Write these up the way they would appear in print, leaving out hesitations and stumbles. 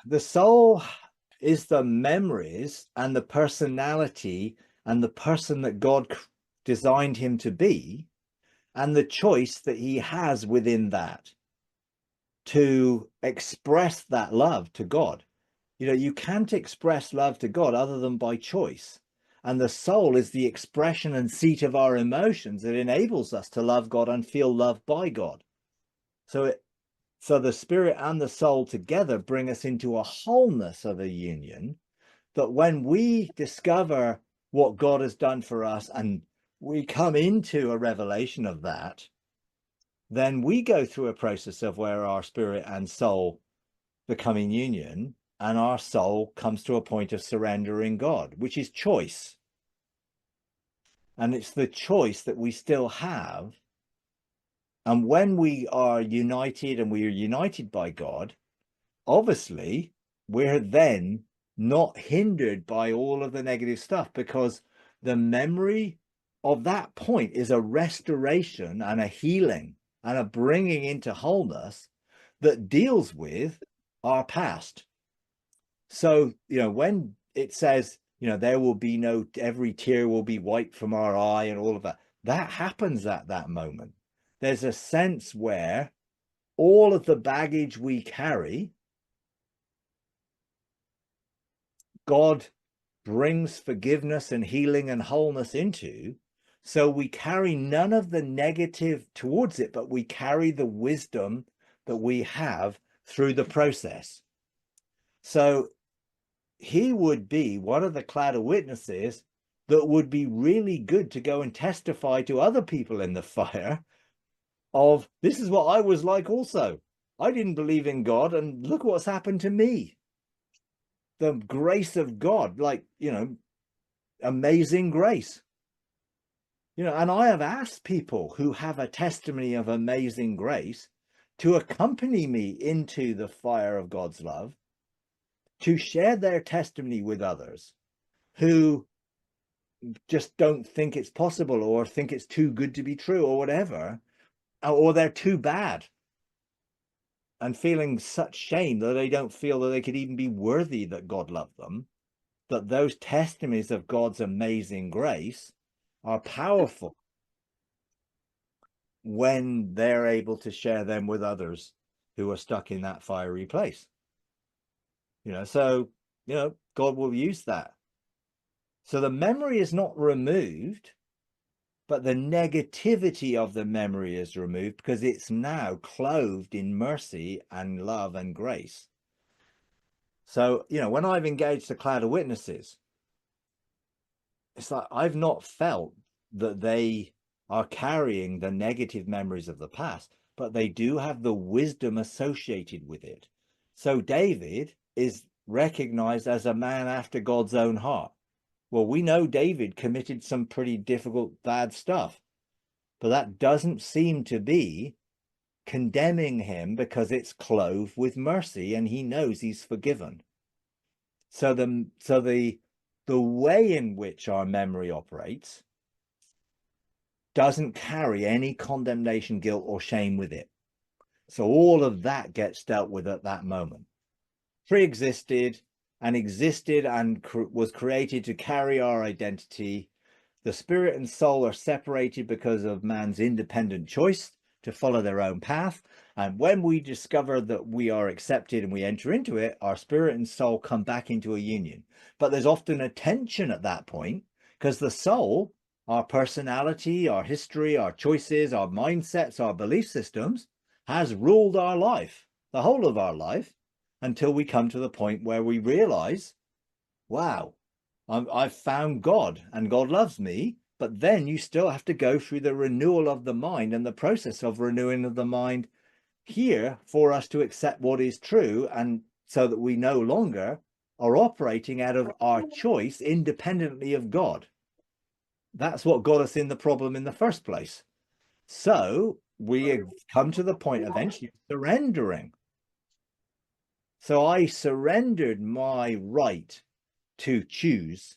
The soul is the memories and the personality and the person that God designed him to be, and the choice that he has within that to express that love to God. You know, you can't express love to God other than by choice. And the soul is the expression and seat of our emotions that enables us to love God and feel loved by God. So the spirit and the soul together bring us into a wholeness of a union that when we discover what God has done for us and we come into a revelation of that, then we go through a process of where our spirit and soul become in union, and our soul comes to a point of surrendering God, which is choice. And it's the choice that we still have. And when we are united and we are united by God, obviously, we're then not hindered by all of the negative stuff, because the memory of that point is a restoration and a healing and a bringing into wholeness that deals with our past. So, when it says, there will be no, every tear will be wiped from our eye and all of that, that happens at that moment. There's a sense where all of the baggage we carry, God brings forgiveness and healing and wholeness into. So we carry none of the negative towards it, but we carry the wisdom that we have through the process. So he would be one of the cloud of witnesses that would be really good to go and testify to other people in the fire of, this is what I was like also. I didn't believe in God, and look what's happened to me. The grace of God, like, amazing grace. And I have asked people who have a testimony of amazing grace to accompany me into the fire of God's love, to share their testimony with others who just don't think it's possible, or think it's too good to be true, or whatever, or they're too bad and feeling such shame that they don't feel that they could even be worthy that God loved them. That those testimonies of God's amazing grace are powerful when they're able to share them with others who are stuck in that fiery place. So God will use that. So the memory is not removed, but the negativity of the memory is removed, because it's now clothed in mercy and love and grace. So, when I've engaged the cloud of witnesses, it's like I've not felt that they are carrying the negative memories of the past, but they do have the wisdom associated with it. So David is recognized as a man after God's own heart. Well, we know David committed some pretty difficult, bad stuff, but that doesn't seem to be condemning him, because it's clothed with mercy and he knows he's forgiven. So the way in which our memory operates doesn't carry any condemnation, guilt, or shame with it. So all of that gets dealt with at that moment. Pre-existed and existed and was created to carry our identity. The spirit and soul are separated because of man's independent choice to follow their own path. And when we discover that we are accepted and we enter into it, our spirit and soul come back into a union. But there's often a tension at that point, because the soul, our personality, our history, our choices, our mindsets, our belief systems, has ruled our life, the whole of our life, until we come to the point where we realize, wow, I've found God and God loves me. But then you still have to go through the renewal of the mind and the process of renewing of the mind here for us to accept what is true, and so that we no longer are operating out of our choice independently of God. That's what got us in the problem in the first place. So we come to the point eventually of surrendering. So I surrendered my right to choose.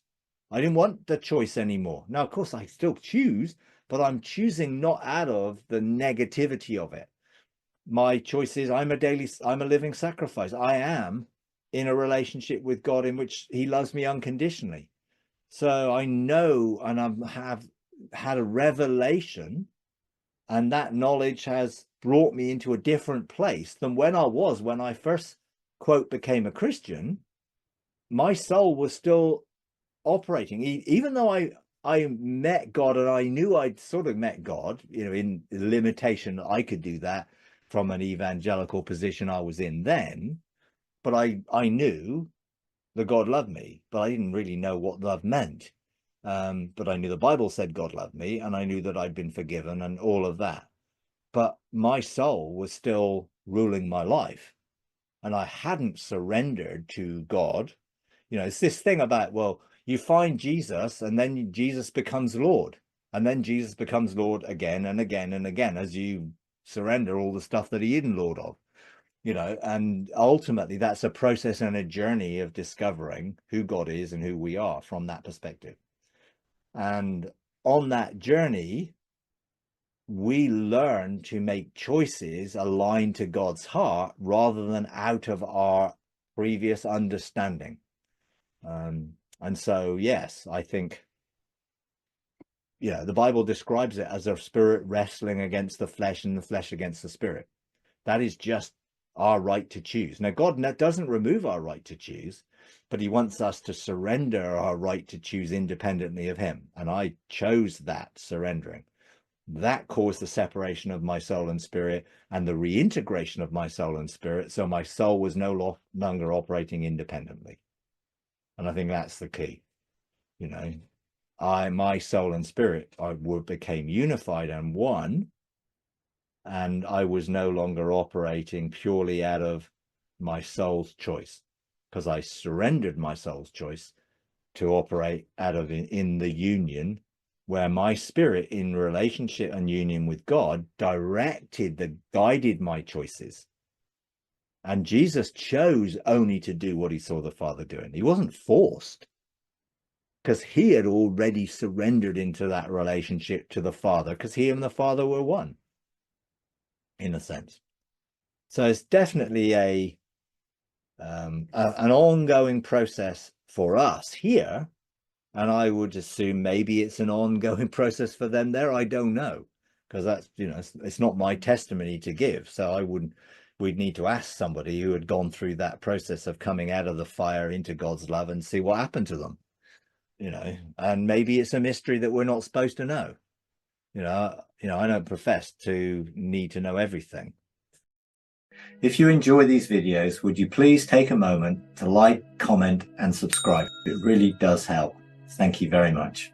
I didn't want the choice anymore. Now, of course, I still choose, but I'm choosing not out of the negativity of it. My choice is I'm a living sacrifice. I am in a relationship with God in which he loves me unconditionally. So I know, and I have had a revelation, and that knowledge has brought me into a different place than when I first, quote, became a Christian. My soul was still operating, even though I met God, and I knew I'd sort of met God, you know, in limitation. I could do that from an evangelical position I was in then, but I knew that God loved me, but I didn't really know what love meant. But I knew the Bible said God loved me, and I knew that I'd been forgiven and all of that. But my soul was still ruling my life, and I hadn't surrendered to God. You know, it's this thing about, well, you find Jesus and then Jesus becomes Lord, and then Jesus becomes Lord again and again and again as you surrender all the stuff that he isn't Lord of, you know. And ultimately that's a process and a journey of discovering who God is and who we are from that perspective. And on that journey, we learn to make choices aligned to God's heart rather than out of our previous understanding. And so, yes, I think, you know, the Bible describes it as a spirit wrestling against the flesh and the flesh against the spirit. That is just our right to choose. Now, God doesn't remove our right to choose, but he wants us to surrender our right to choose independently of him. And I chose that surrendering. That caused the separation of my soul and spirit and the reintegration of my soul and spirit. So my soul was no longer operating independently. And I think that's the key. You know, my soul and spirit, became unified and one, and I was no longer operating purely out of my soul's choice, because I surrendered my soul's choice to operate out of in the union where my spirit, in relationship and union with God, guided my choices. And Jesus chose only to do what he saw the Father doing. He wasn't forced, because he had already surrendered into that relationship to the Father, because he and the Father were one, in a sense. So it's definitely an ongoing process for us here, and I would assume maybe it's an ongoing process for them there. I don't know, because that's, you know, it's not my testimony to give. So we'd need to ask somebody who had gone through that process of coming out of the fire into God's love and see what happened to them. You know, and maybe it's a mystery that we're not supposed to know. You know, I don't profess to need to know everything. If you enjoy these videos, would you please take a moment to like, comment, and subscribe? It really does help. Thank you very much.